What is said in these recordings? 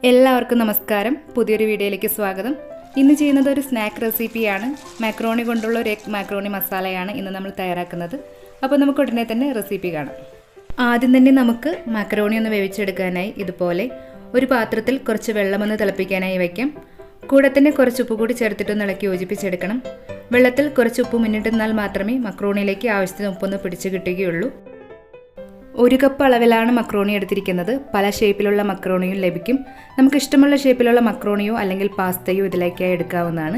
എല്ലാവർക്കും നമസ്കാരം. പുതിയൊരു വീഡിയോയിലേക്ക് സ്വാഗതം. ഇന്ന് ചെയ്യുന്നത് ഒരു സ്നാക്ക് റെസിപ്പിയാണ്. മാക്രോണി കൊണ്ടുള്ള ഒരു എഗ് മാക്രോണി മസാലയാണ് ഇന്ന് നമ്മൾ തയ്യാറാക്കുന്നത്. അപ്പോൾ നമുക്ക് ഉടനെ തന്നെ റെസിപ്പി കാണാം. ആദ്യം തന്നെ നമുക്ക് മാക്രോണി ഒന്ന് വേവിച്ചെടുക്കാനായി ഇതുപോലെ ഒരു പാത്രത്തിൽ കുറച്ച് വെള്ളമൊന്ന് തിളപ്പിക്കാനായി വയ്ക്കാം. കൂടെ തന്നെ കുറച്ച് ഉപ്പ് കൂടി ചേർത്തിട്ടൊന്ന് ഇളക്കി യോജിപ്പിച്ചെടുക്കണം. വെള്ളത്തിൽ കുറച്ച് ഉപ്പ് മുന്നിട്ടെന്നാൽ മാത്രമേ മക്രോണിയിലേക്ക് ആവശ്യത്തിന് ഉപ്പൊന്ന് പിടിച്ച് കിട്ടുകയുള്ളൂ. 1 കപ്പ് അളവിലാണ് മക്രോണി എടുത്തിരിക്കുന്നത്. പല ഷേപ്പിലുള്ള മക്രോണിയും ലഭിക്കും. നമുക്ക് ഇഷ്ടമുള്ള ഷേപ്പിലുള്ള മക്രോണിയോ അല്ലെങ്കിൽ പാസ്തയോ ഇതിലേക്കായി എടുക്കാവുന്നതാണ്.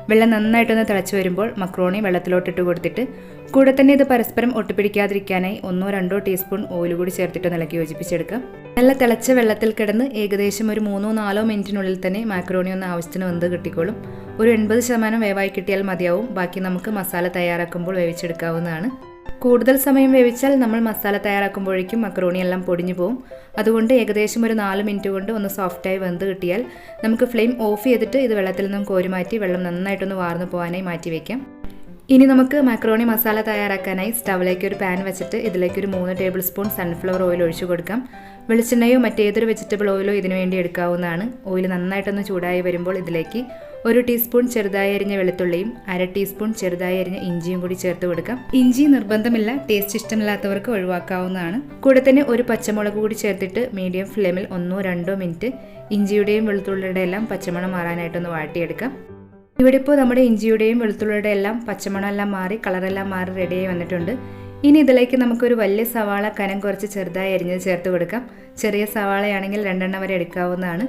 വെള്ളം നന്നായിട്ടൊന്ന് തിളച്ച് വരുമ്പോൾ മക്രോണി വെള്ളത്തിലോട്ടിട്ട് കൊടുത്തിട്ട് കൂടെ തന്നെ ഇത് പരസ്പരം ഒട്ടിപ്പിടിക്കാതിരിക്കാനായി 1-2 ടീസ്പൂൺ ഓയിൽ കൂടി ചേർത്തിട്ട് ഇളക്കി യോജിപ്പിച്ചെടുക്കാം. നല്ല തിളച്ച വെള്ളത്തിൽ കിടന്ന് ഏകദേശം ഒരു 3-4 മിനിറ്റിനുള്ളിൽ തന്നെ മാക്രോണി ഒന്ന് ആവശ്യത്തിന് വെന്ത് കിട്ടിക്കോളും. ഒരു 80% വേവായി കിട്ടിയാൽ മതിയാവും. ബാക്കി നമുക്ക് മസാല തയ്യാറാക്കുമ്പോൾ വേവിച്ചെടുക്കാവുന്നതാണ്. കൂടുതൽ സമയം വേവിച്ചാൽ നമ്മൾ മസാല തയ്യാറാക്കുമ്പോഴേക്കും മക്രോണി എല്ലാം പൊടിഞ്ഞു പോകും. അതുകൊണ്ട് ഏകദേശം ഒരു 4 മിനിറ്റ് കൊണ്ട് ഒന്ന് സോഫ്റ്റായി വെന്ത് കിട്ടിയാൽ നമുക്ക് ഫ്ലെയിം ഓഫ് ചെയ്തിട്ട് ഇത് വെള്ളത്തിൽ നിന്നും കോരി മാറ്റി വെള്ളം നന്നായിട്ടൊന്ന് വാർന്നു പോകാനായി മാറ്റി വയ്ക്കാം. ഇനി നമുക്ക് മാക്രോണി മസാല തയ്യാറാക്കാനായി സ്റ്റവിലേക്ക് ഒരു പാൻ വെച്ചിട്ട് ഇതിലേക്ക് ഒരു 3 ടേബിൾ സ്പൂൺ സൺഫ്ലവർ ഓയിൽ ഒഴിച്ചു കൊടുക്കാം. വെളിച്ചെണ്ണയോ മറ്റേതൊരു വെജിറ്റബിൾ ഓയിലോ ഇതിനു വേണ്ടി എടുക്കാവുന്നതാണ്. ഓയിൽ നന്നായിട്ടൊന്ന് ചൂടായി വരുമ്പോൾ ഇതിലേക്ക് 1 ടീസ്പൂൺ ചെറുതായി അരിഞ്ഞ വെളുത്തുള്ളിയും 1/2 ടീസ്പൂൺ ചെറുതായി അരിഞ്ഞ ഇഞ്ചിയും കൂടി ചേർത്ത് കൊടുക്കാം. ഇഞ്ചി നിർബന്ധമില്ല, ടേസ്റ്റ് ഇഷ്ടമില്ലാത്തവർക്ക് ഒഴിവാക്കാവുന്നതാണ്. കൂടെ തന്നെ ഒരു പച്ചമുളക് കൂടി ചേർത്തിട്ട് മീഡിയം ഫ്ലെയിമിൽ 1-2 മിനിറ്റ് ഇഞ്ചിയുടെയും വെളുത്തുള്ളിയുടെ എല്ലാം പച്ചമണം മാറാനായിട്ടൊന്ന് വാട്ടിയെടുക്കാം. ഇവിടെ ഇപ്പോൾ നമ്മുടെ ഇഞ്ചിയുടെയും വെളുത്തുള്ളിയുടെ എല്ലാം പച്ചമണം എല്ലാം മാറി കളറെല്ലാം മാറി റെഡിയായി വന്നിട്ടുണ്ട്. ഇനി ഇതിലേക്ക് നമുക്കൊരു വലിയ സവാള കനം കുറച്ച് ചെറുതായി അരിഞ്ഞത് ചേർത്ത് കൊടുക്കാം. ചെറിയ സവാളയാണെങ്കിൽ 2 വരെ എടുക്കാവുന്നതാണ്.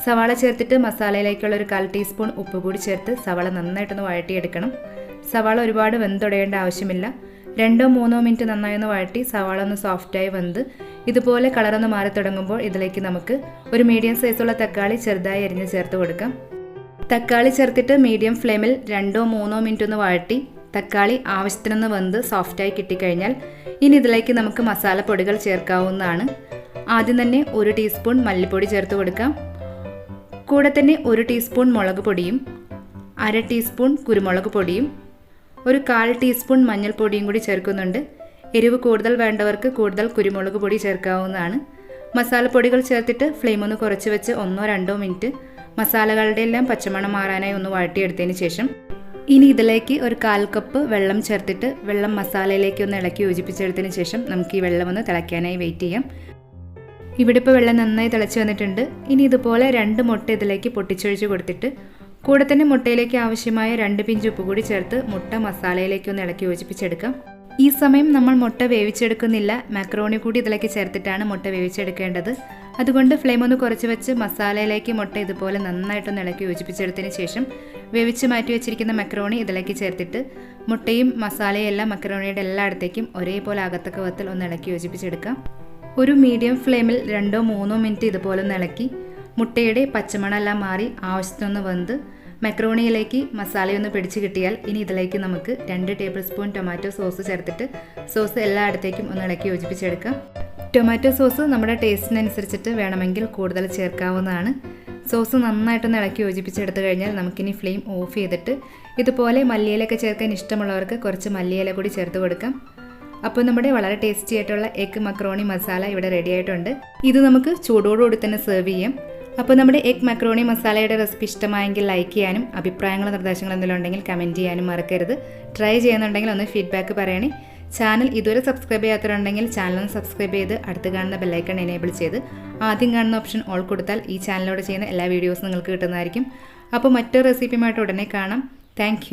സവാള ചേർത്തിട്ട് മസാലയിലേക്കുള്ള ഒരു 1/4 ടീസ്പൂൺ ഉപ്പ് കൂടി ചേർത്ത് സവാള നന്നായിട്ടൊന്ന് വഴറ്റിയെടുക്കണം. സവാള ഒരുപാട് വെന്തുടയേണ്ട ആവശ്യമില്ല. 2-3 മിനിറ്റ് നന്നായി ഒന്ന് വഴറ്റി സവാള ഒന്ന് സോഫ്റ്റായി വെന്ത് ഇതുപോലെ കളറൊന്ന് മാറി തുടങ്ങുമ്പോൾ ഇതിലേക്ക് നമുക്ക് ഒരു മീഡിയം സൈസുള്ള തക്കാളി ചെറുതായി അരിഞ്ഞ് ചേർത്ത് കൊടുക്കാം. തക്കാളി ചേർത്തിട്ട് മീഡിയം ഫ്ലെയിമിൽ 2-3 മിനിറ്റ് ഒന്ന് വഴറ്റി തക്കാളി ആവശ്യത്തിനൊന്ന് വെന്ത് സോഫ്റ്റായി കിട്ടിക്കഴിഞ്ഞാൽ ഇനി ഇതിലേക്ക് നമുക്ക് മസാലപ്പൊടികൾ ചേർക്കാവുന്നതാണ്. ആദ്യം തന്നെ 1 ടീസ്പൂൺ മല്ലിപ്പൊടി ചേർത്ത് കൊടുക്കാം. കൂടെ തന്നെ 1 ടീസ്പൂൺ മുളക് പൊടിയും 1/2 ടീസ്പൂൺ കുരുമുളക് പൊടിയും ഒരു 1/4 ടീസ്പൂൺ മഞ്ഞൾപ്പൊടിയും കൂടി ചേർക്കുന്നുണ്ട്. എരിവ് കൂടുതൽ വേണ്ടവർക്ക് കൂടുതൽ കുരുമുളക് പൊടി ചേർക്കാവുന്നതാണ്. മസാലപ്പൊടികൾ ചേർത്തിട്ട് ഫ്ലെയിം ഒന്ന് കുറച്ച് വെച്ച് 1-2 മിനിറ്റ് മസാലകളുടെ എല്ലാം പച്ചമണം മാറാനായി ഒന്ന് വഴറ്റിയെടുത്തതിന് ശേഷം ഇനി ഇതിലേക്ക് ഒരു 1/4 കപ്പ് വെള്ളം ചേർത്തിട്ട് വെള്ളം മസാലയിലേക്ക് ഒന്ന് ഇളക്കി യോജിപ്പിച്ചെടുത്തതിന് ശേഷം നമുക്ക് ഈ വെള്ളം ഒന്ന് തിളയ്ക്കാനായി വെയിറ്റ് ചെയ്യാം. ഇവിടെ ഇപ്പോൾ വെള്ളം നന്നായി തിളച്ച് വന്നിട്ടുണ്ട്. ഇനി ഇതുപോലെ 2 മുട്ട ഇതിലേക്ക് പൊട്ടിച്ചൊഴിച്ച് കൊടുത്തിട്ട് കൂടെ തന്നെ മുട്ടയിലേക്ക് ആവശ്യമായ 2 പിഞ്ച് ഉപ്പ് കൂടി ചേർത്ത് മുട്ട മസാലയിലേക്ക് ഒന്ന് ഇളക്കി യോജിപ്പിച്ചെടുക്കാം. ഈ സമയം നമ്മൾ മുട്ട വേവിച്ചെടുക്കുന്നില്ല, മാക്രോണി കൂടി ഇതിലേക്ക് ചേർത്തിട്ടാണ് മുട്ട വേവിച്ചെടുക്കേണ്ടത്. അതുകൊണ്ട് ഫ്ലെയിം ഒന്ന് കുറച്ച് വെച്ച് മസാലയിലേക്ക് മുട്ട ഇതുപോലെ നന്നായിട്ടൊന്ന് ഇളക്കി യോജിപ്പിച്ചെടുത്തതിന് ശേഷം വേവിച്ച് മാറ്റി വെച്ചിരിക്കുന്ന മക്രോണി ഇതിലേക്ക് ചേർത്തിട്ട് മുട്ടയും മസാലയും എല്ലാം മക്രോണിയുടെ എല്ലായിടത്തേക്കും ഒരേപോലെ ആകത്തക്ക വിധത്തിൽ ഒന്ന് ഇളക്കി യോജിപ്പിച്ചെടുക്കാം. ഒരു മീഡിയം ഫ്ലെയിമിൽ 2-3 മിനിറ്റ് ഇതുപോലെ ഒന്ന് ഇളക്കി മുട്ടയുടെ പച്ചമണമെല്ലാം മാറി ആവശ്യത്തിനൊന്ന് വെന്ത് മക്രോണിയിലേക്ക് മസാലയൊന്ന് പിടിച്ച് കിട്ടിയാൽ ഇനി ഇതിലേക്ക് നമുക്ക് 2 ടേബിൾ സ്പൂൺ ടൊമാറ്റോ സോസ് ചേർത്തിട്ട് സോസ് എല്ലായിടത്തേക്കും ഒന്ന് ഇളക്കി യോജിപ്പിച്ചെടുക്കാം. ടൊമാറ്റോ സോസ് നമ്മുടെ ടേസ്റ്റിനനുസരിച്ചിട്ട് വേണമെങ്കിൽ കൂടുതൽ ചേർക്കാവുന്നതാണ്. സോസ് നന്നായിട്ടൊന്ന് ഇളക്കി യോജിപ്പിച്ചെടുത്ത് കഴിഞ്ഞാൽ നമുക്കിനി ഫ്ലെയിം ഓഫ് ചെയ്തിട്ട് ഇതുപോലെ മല്ലിയിലൊക്കെ ചേർക്കാൻ ഇഷ്ടമുള്ളവർക്ക് കുറച്ച് മല്ലിയില കൂടി ചേർത്ത് കൊടുക്കാം. അപ്പോൾ നമ്മുടെ വളരെ ടേസ്റ്റി ആയിട്ടുള്ള എഗ് മക്രോണി മസാല ഇവിടെ റെഡി ആയിട്ടുണ്ട്. ഇത് നമുക്ക് ചൂടോടുകൂടി തന്നെ സെർവ് ചെയ്യാം. അപ്പോൾ നമ്മുടെ എഗ് മക്രോണി മസാലയുടെ റെസിപ്പി ഇഷ്ടമായെങ്കിൽ ലൈക്ക് ചെയ്യാനും അഭിപ്രായങ്ങളും നിർദ്ദേശങ്ങളും എന്തെങ്കിലും ഉണ്ടെങ്കിൽ കമൻറ്റ് ചെയ്യാനും മറക്കരുത്. ട്രൈ ചെയ്യുന്നുണ്ടെങ്കിൽ ഒന്ന് ഫീഡ്ബാക്ക് പറയണേ. ചാനൽ ഇതുവരെ സബ്സ്ക്രൈബ് ചെയ്യാത്തവരുണ്ടെങ്കിൽ ചാനൽ ഒന്ന് സബ്സ്ക്രൈബ് ചെയ്ത് അടുത്ത് കാണുന്ന ബെല്ലൈക്കൺ എനേബിൾ ചെയ്ത് ആദ്യം കാണുന്ന ഓപ്ഷൻ ഓൾ കൊടുത്താൽ ഈ ചാനലിലൂടെ ചെയ്യുന്ന എല്ലാ വീഡിയോസും നിങ്ങൾക്ക് കിട്ടുന്നതായിരിക്കും. അപ്പോൾ മറ്റൊരു റെസിപ്പിയുമായിട്ട് ഉടനെ കാണാം. താങ്ക്